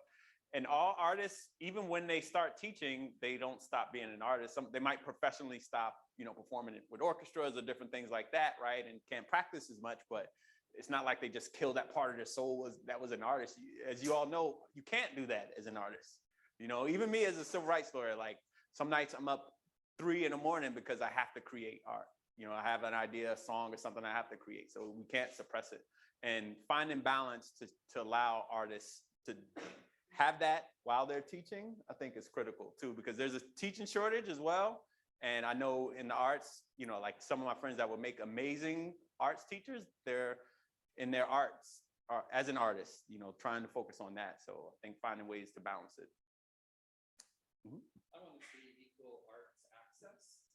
And all artists, even when they start teaching, they don't stop being an artist. They might professionally stop, you know, performing with orchestras or different things like that, right? And can't practice as much, but it's not like they just kill that part of their soul that was an artist. As you all know, you can't do that as an artist. You know, even me as a civil rights lawyer, like some nights I'm up 3 a.m. because I have to create art. You know, I have an idea, a song or something I have to create. So we can't suppress it. And finding balance to allow artists to have that while they're teaching, I think is critical too, because there's a teaching shortage as well. And I know in the arts, you know, like some of my friends that would make amazing arts teachers, they're in their arts or as an artist, you know, trying to focus on that. So I think finding ways to balance it. I want to see equal arts access.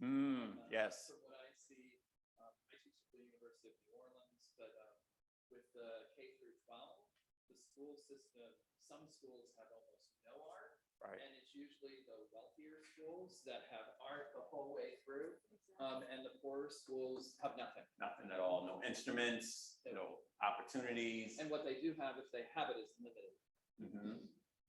Yes. From what I see, I teach at the University of New Orleans, but with the K through 12, the school system, some schools have almost no art. Right. And it's usually the wealthier schools that have art the whole way through. And the poorer schools have nothing. Nothing at all. No instruments, no opportunities. And what they do have, if they have it, is limited.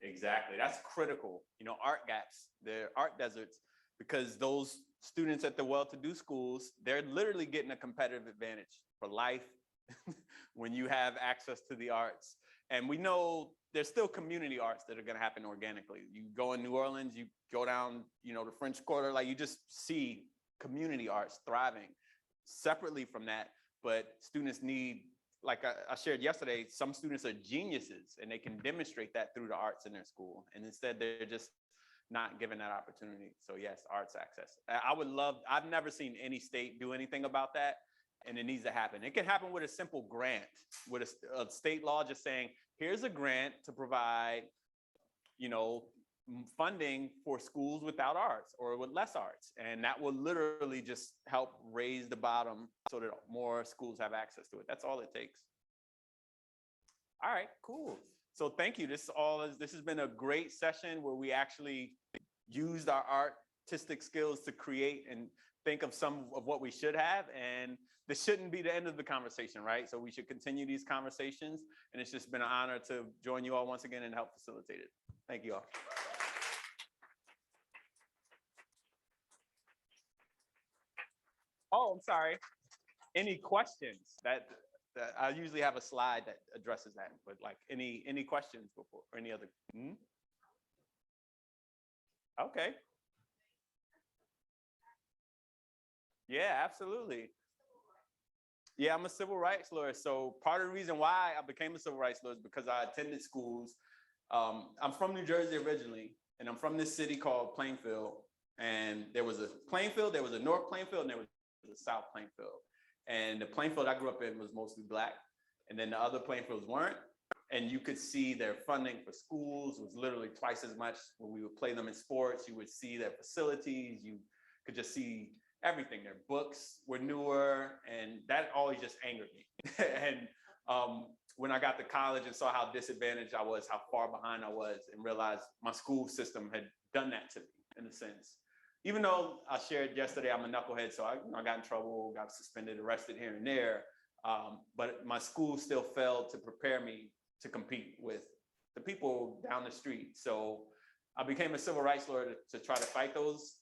Exactly. That's critical. You know, art gaps, they're art deserts, because those students at the well-to-do schools, they're literally getting a competitive advantage for life when you have access to the arts. And we know there's still community arts that are going to happen organically. You go in New Orleans, you go down, you know, the French Quarter, like you just see community arts thriving separately from that. But students need, like I shared yesterday, some students are geniuses and they can demonstrate that through the arts in their school. And instead they're just not given that opportunity. So yes, arts access. I would love, I've never seen any state do anything about that. And it needs to happen. It can happen with a simple grant, with a state law just saying, here's a grant to provide, you know, funding for schools without arts or with less arts. And that will literally just help raise the bottom so that more schools have access to it. That's all it takes. All right, cool. So thank you. This has been a great session where we actually used our artistic skills to create and think of some of what we should have. And this shouldn't be the end of the conversation, right? So we should continue these conversations. And it's just been an honor to join you all once again and help facilitate it. Thank you all. Oh, I'm sorry. Any questions? That I usually have a slide that addresses that, but like any questions before or any other? Okay. Yeah, absolutely. Yeah, I'm a civil rights lawyer. So part of the reason why I became a civil rights lawyer is because I attended schools. I'm from New Jersey originally, and I'm from this city called Plainfield. And there was a Plainfield, there was a North Plainfield, and there was a South Plainfield. And the Plainfield I grew up in was mostly Black. And then the other Plainfields weren't. And you could see their funding for schools was literally twice as much. When we would play them in sports, you would see their facilities, you could just see everything. Their books were newer, and that always just angered me. And when I got to college and saw how disadvantaged I was, how far behind I was, and realized my school system had done that to me in a sense. Even though I shared yesterday, I'm a knucklehead, so I got in trouble, got suspended, arrested here and there. But my school still failed to prepare me to compete with the people down the street. So I became a civil rights lawyer to try to fight those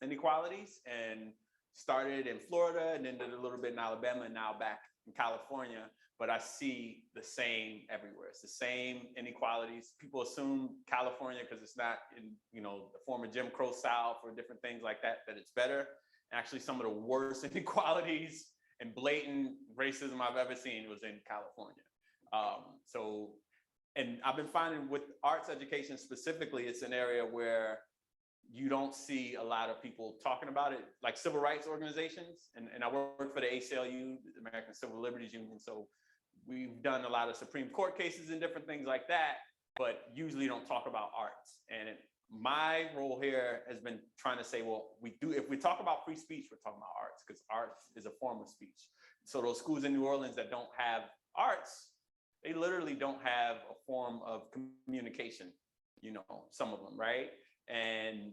inequalities, and started in Florida and then did a little bit in Alabama and now back in California. But I see the same everywhere. It's the same inequalities. People assume California, because it's not in, you know, the former Jim Crow South or different things like that, that it's better. Actually, some of the worst inequalities and blatant racism I've ever seen was in California. And I've been finding with arts education specifically, it's an area where you don't see a lot of people talking about it, like civil rights organizations. And I work for the ACLU, the American Civil Liberties Union. So we've done a lot of Supreme Court cases and different things like that, but usually don't talk about arts. And my role here has been trying to say, well, if we talk about free speech, we're talking about arts, because arts is a form of speech. So those schools in New Orleans that don't have arts, they literally don't have a form of communication, you know, some of them, right? And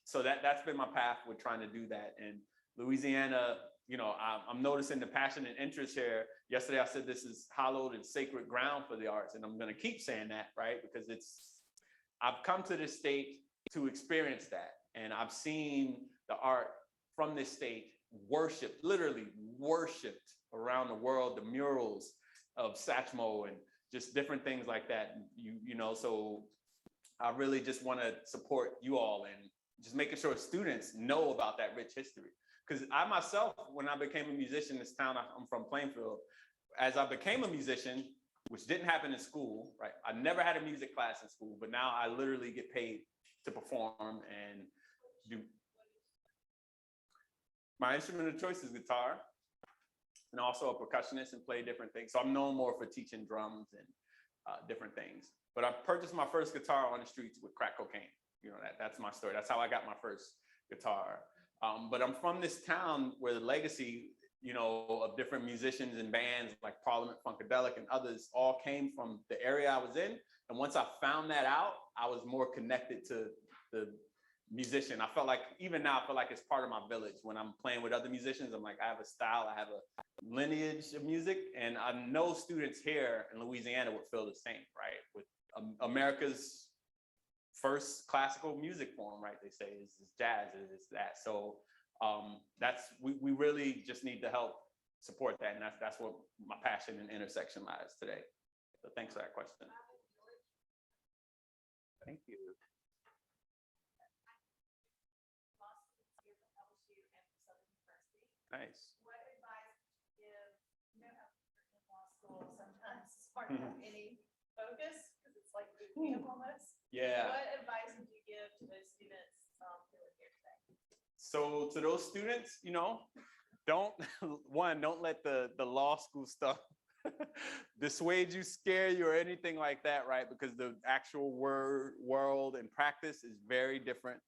so that's been my path with trying to do that. And Louisiana, you know, I'm noticing the passion and interest here. Yesterday I said this is hallowed and sacred ground for the arts, and I'm gonna keep saying that, right? Because I've come to this state to experience that. And I've seen the art from this state worshipped, literally worshipped around the world, the murals of Satchmo and just different things like that. You know, so I really just want to support you all and just making sure students know about that rich history. Because I myself, when I became a musician in this town, I'm from Plainfield, as I became a musician, which didn't happen in school, right? I never had a music class in school, but now I literally get paid to perform and do. My instrument of choice is guitar, and also a percussionist and play different things. So I'm known more for teaching drums and different things. But I purchased my first guitar on the streets with crack cocaine. You know, that's my story. That's how I got my first guitar. But I'm from this town where the legacy, you know, of different musicians and bands like Parliament Funkadelic and others all came from the area I was in. And once I found that out, I was more connected to the musician. I felt like, even now, I feel like it's part of my village. When I'm playing with other musicians, I'm like, I have a style, I have a lineage of music. And I know students here in Louisiana would feel the same, right? With America's first classical music form, right? They say is jazz, is that. So we really just need to help support that. And that's what my passion and intersection lies today. So thanks for that question. Thank you. Nice. What advice would you give, you know, how in law school sometimes it's hard to have any focus because it's like boot camp almost. Yeah. What advice would you give to those students who are here today? So to those students, you know, don't let the law school stuff dissuade you, scare you, or anything like that, right? Because the actual world and practice is very different,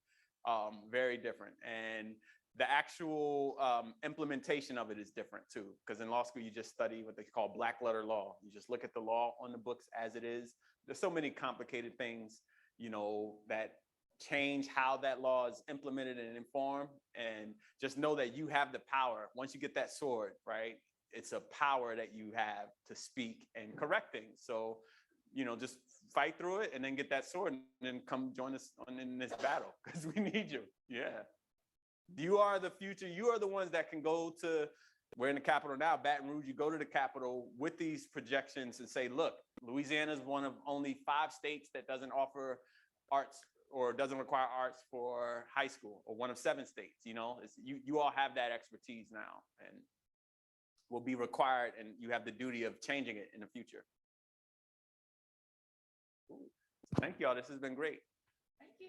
very different. And the actual implementation of it is different too, because in law school, you just study what they call black letter law. You just look at the law on the books as it is. There's so many complicated things, you know, that change how that law is implemented and informed. And just know that you have the power. Once you get that sword, right, it's a power that you have to speak and correct things. So, you know, just fight through it and then get that sword and then come join us in this battle, because we need you. Yeah. You are the future. You are the ones that can go to, we're in the Capitol now, Baton Rouge, you go to the Capitol with these projections and say, look, Louisiana is one of only 5 states that doesn't offer arts or doesn't require arts for high school, or one of 7 states, you know, you all have that expertise now and will be required, and you have the duty of changing it in the future. Ooh. Thank you all. This has been great. Thank you.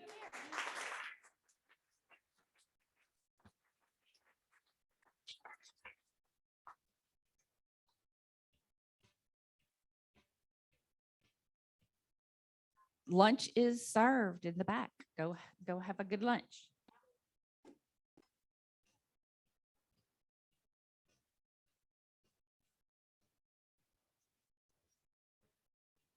lunch is served in the back. Go have a good lunch.